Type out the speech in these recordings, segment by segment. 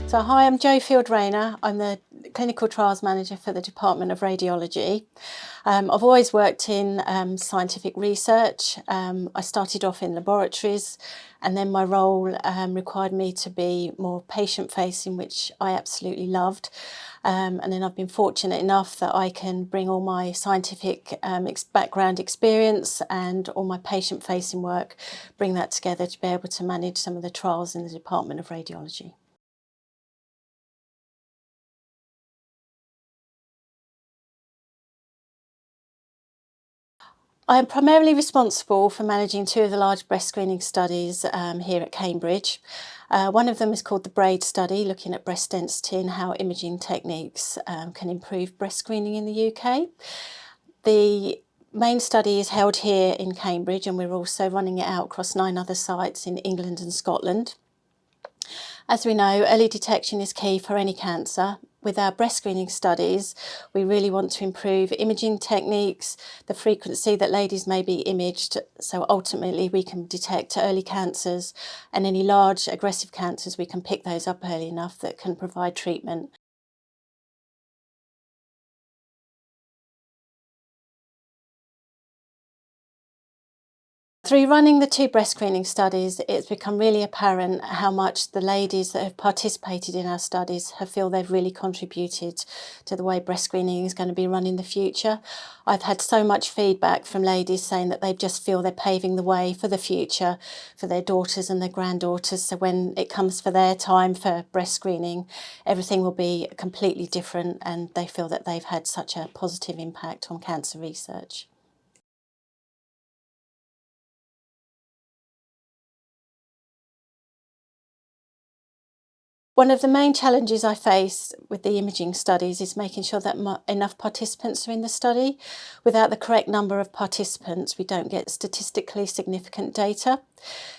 So hi, I'm Jo Field-Rayner. I'm the Clinical Trials Manager for the Department of Radiology. I've always worked in scientific research. I started off in laboratories, and then my role required me to be more patient-facing, which I absolutely loved. And then I've been fortunate enough that I can bring all my scientific background experience and all my patient-facing work, bring that together to be able to manage some of the trials in the Department of Radiology. I am primarily responsible for managing two of the large breast screening studies here at Cambridge. One of them is called the BRAID study, looking at breast density and how imaging techniques can improve breast screening in the UK. The main study is held here in Cambridge, and we're also running it out across 9 other sites in England and Scotland. As we know, early detection is key for any cancer. With our breast screening studies, we really want to improve imaging techniques, the frequency that ladies may be imaged, so ultimately we can detect early cancers, and any large aggressive cancers, we can pick those up early enough that can provide treatment. Through running the two breast screening studies, it's become really apparent how much the ladies that have participated in our studies feel they've really contributed to the way breast screening is going to be run in the future. I've had so much feedback from ladies saying that they just feel they're paving the way for the future for their daughters and their granddaughters. So when it comes for their time for breast screening, everything will be completely different, and they feel that they've had such a positive impact on cancer research. One of the main challenges I face with the imaging studies is making sure that enough participants are in the study. Without the correct number of participants, we don't get statistically significant data.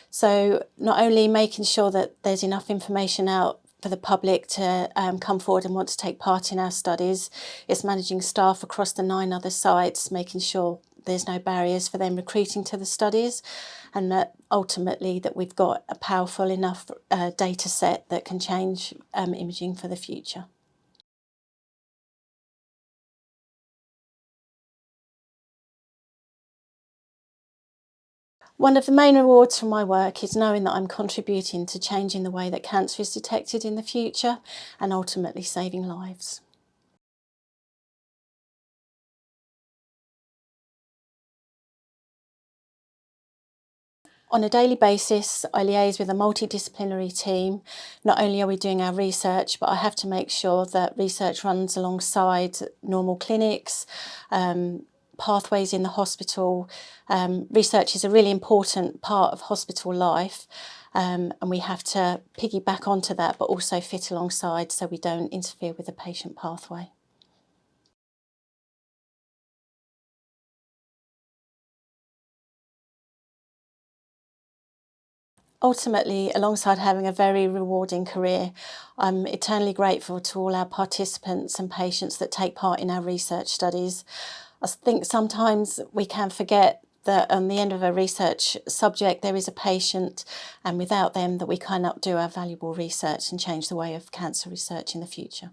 So not only making sure that there's enough information out for the public to come forward and want to take part in our studies, it's managing staff across the 9 other sites, making sure there's no barriers for them recruiting to the studies, and that ultimately that we've got a powerful enough data set that can change imaging for the future. One of the main rewards from my work is knowing that I'm contributing to changing the way that cancer is detected in the future and ultimately saving lives. On a daily basis, I liaise with a multidisciplinary team. Not only are we doing our research, but I have to make sure that research runs alongside normal clinics, pathways in the hospital. Research is a really important part of hospital life, and we have to piggyback onto that, but also fit alongside so we don't interfere with the patient pathway. Ultimately, alongside having a very rewarding career, I'm eternally grateful to all our participants and patients that take part in our research studies. I think sometimes we can forget that on the end of a research subject there is a patient, and without them that we cannot do our valuable research and change the way of cancer research in the future.